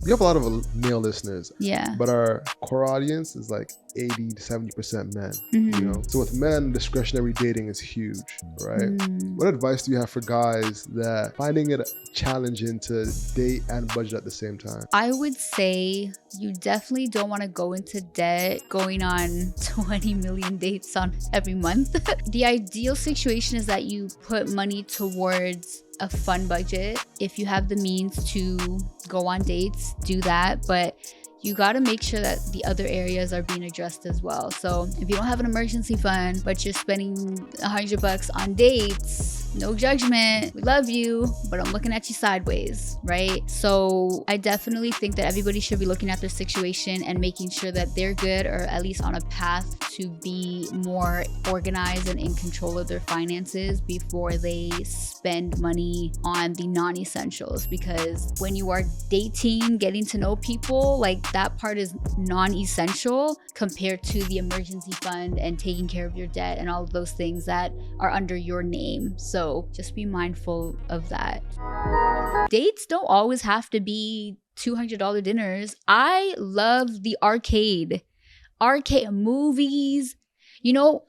we have a lot of male listeners. Yeah. But our core audience is like 80 to 70% men. Mm-hmm. You know, so with men, discretionary dating is huge, right? What advice do you have for guys that finding it challenging to date and budget at the same time? I would say you definitely don't want to go into debt going on 20 million dates on every month. The ideal situation is that you put money towards a fun budget. If you have the means to go on dates, do that. But you got to make sure that the other areas are being addressed as well. So if you don't have an emergency fund, but you're spending $100 on dates, no judgment, we love you, but I'm looking at you sideways, right? So I definitely think that everybody should be looking at their situation and making sure that they're good, or at least on a path to be more organized and in control of their finances before they spend money on the non-essentials. Because when you are dating, getting to know people, like that part is non-essential compared to the emergency fund and taking care of your debt and all of those things that are under your name. So just be mindful of that. Dates don't always have to be $200 dinners. I love the arcade movies. You know,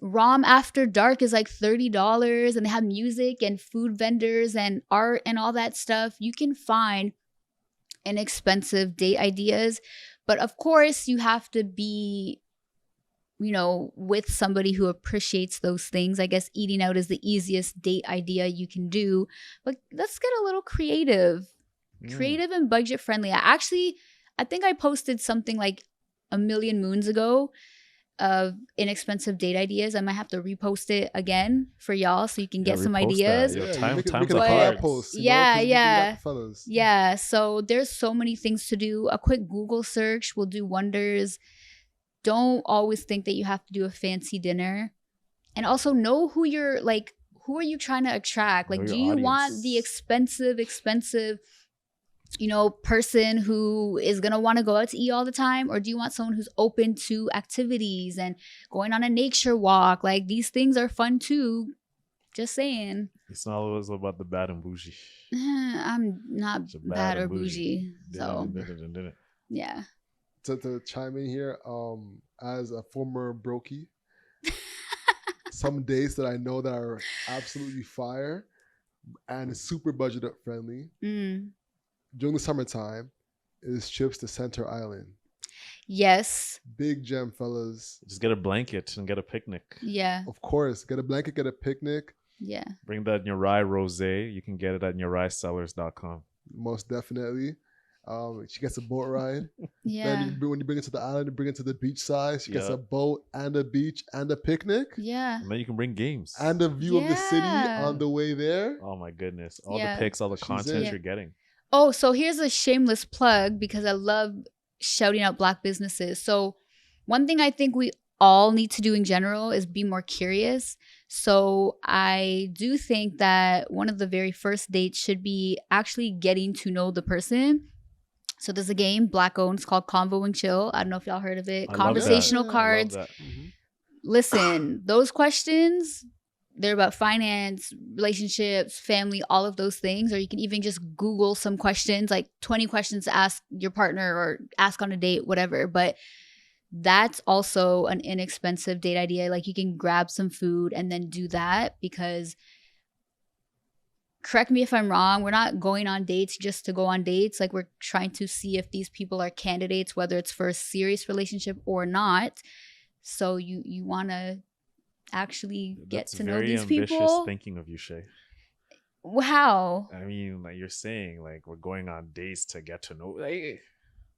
Rom After Dark is like $30 and they have music and food vendors and art and all that stuff. You can find inexpensive date ideas, but of course you have to be, you know, with somebody who appreciates those things. I guess eating out is the easiest date idea you can do, but let's get a little creative and budget friendly. I think I posted something like a million moons ago of inexpensive date ideas. I might have to repost it again for y'all so you can get some ideas. Yeah, so there's so many things to do. A quick Google search will do wonders. Don't always think that you have to do a fancy dinner. And also know who are you trying to attract? Like, do you want the expensive, you know, person who is going to want to go out to eat all the time? Or do you want someone who's open to activities and going on a nature walk? Like, these things are fun too. Just saying. It's not always about the bad and bougie. I'm not bad or bougie. So, yeah. To chime in here, as a former brokey, some dates that I know that are absolutely fire and super budget friendly during the summertime is trips to Center Island. Yes. Big gem, fellas. Just get a blanket and get a picnic. Yeah. Of course. Get a blanket, get a picnic. Yeah. Bring that Nurai Rosé. You can get it at NuraiSellers.com. Most definitely. She gets a boat ride. Yeah. Then when you bring it to the island, you bring it to the beach side. She gets a boat and a beach and a picnic. Yeah. And then you can bring games. And a view of the city on the way there. Oh my goodness. All the pics, all the content you're getting. Oh, so here's a shameless plug because I love shouting out Black businesses. So one thing I think we all need to do in general is be more curious. So I do think that one of the very first dates should be actually getting to know the person. So there's a game, Black owned, it's called Convo and Chill. I don't know if y'all heard of it. Conversational cards. Listen, those questions, they're about finance, relationships, family, all of those things. Or you can even just Google some questions, like 20 questions to ask your partner or ask on a date, whatever. But that's also an inexpensive date idea. Like, you can grab some food and then do that, because correct me if I'm wrong, we're not going on dates just to go on dates. Like, we're trying to see if these people are candidates, whether it's for a serious relationship or not. So you want to actually get to know these people. That's very ambitious thinking of you, Shay. How? I mean, like, you're saying, like, we're going on dates to get to know.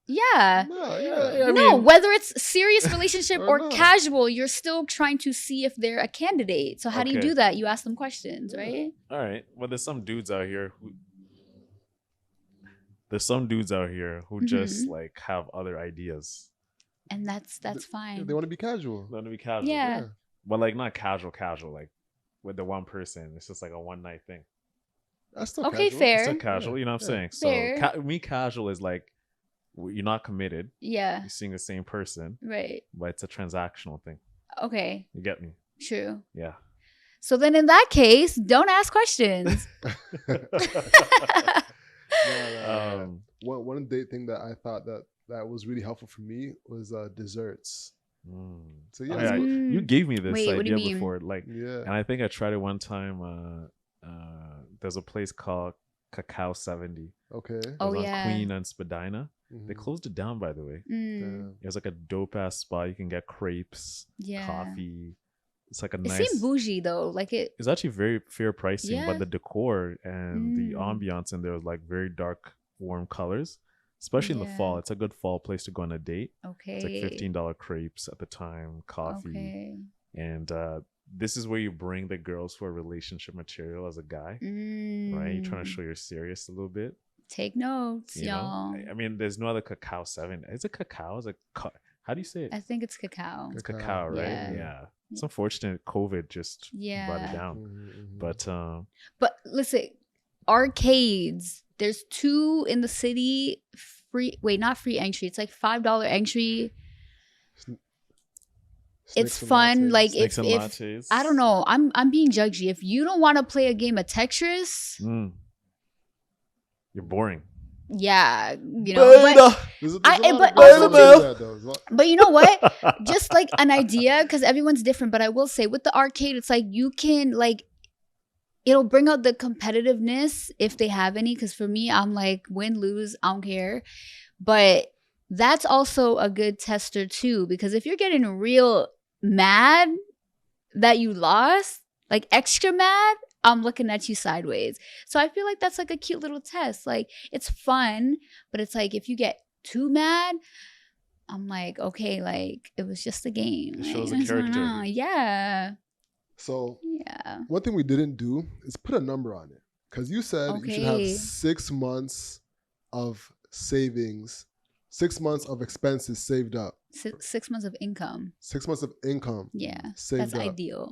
Yeah. No, whether it's serious relationship or casual, you're still trying to see if they're a candidate. So how do you do that? You ask them questions, right? All right. Well, there's some dudes out here who just like have other ideas. And that's fine. They want to be casual. Yeah. But like, not casual, like with the one person. It's just like a one night thing. That's still okay, casual. fair. It's still casual, you know what I'm saying? Fair. So casual is like, you're not committed. Yeah. You're seeing the same person. Right. But it's a transactional thing. Okay. You get me? True. Yeah. So then in that case, don't ask questions. Yeah. One date thing that I thought that was really helpful for me was desserts. So yeah, Oh, yeah, you gave me this Wait, what do you idea mean? before, like, yeah. and I think I tried it one time. There's a place called Cacao 70. Okay. It Oh was on yeah. Queen and Spadina. They Mhm. closed it down, by the way. Mm, It was like a dope ass spot. You can get crepes, yeah. coffee. It's like a It nice. seemed bougie though. Like it. It's actually very fair pricing, Yeah. but the decor and the Mm. ambiance in there was like very dark, warm colors. Especially in the Yeah. fall, it's a good fall place to go on a date. Okay. It's like $15 crepes at the time, coffee, Okay. and this is where you bring the girls for relationship material as a guy, right? You're trying to show you're serious a little bit. Take notes, You know, y'all. I mean, there's no other Cacao 7. Is it Cacao? Is it how do you say it? I think it's cacao. It's Cacao, right? Yeah. Yeah. It's unfortunate COVID just brought Yeah. it down. Mhm. But listen, arcades. There's 2 in the city. Free. Wait, not free entry. It's like $5 entry. It's Snakes and fun. lattes. Like snakes if and lattes. I don't know. I'm being judgy. If you don't want to play a game of Tetris, You're boring. yeah, you know. But There's a I- lot of but girls also that do that, though. But you know what? Just like an idea, because everyone's different. But I will say with the arcade, it's like you can like, it'll bring out the competitiveness if they have any. Because for me, I'm like win, lose, I don't care. But that's also a good tester too, because if you're getting real mad that you lost, like extra mad, I'm looking at you sideways. So I feel like that's like a cute little test. Like it's fun, but it's like if you get too mad, I'm like, okay, like it was just a game. It shows Like, a character. Yeah. So Yeah. one thing we didn't do is put a number on it, because you said you should have Okay. 6 months of savings, 6 months of expenses saved up, 6 months of income. 6 months of income Yeah. saved That's up. ideal.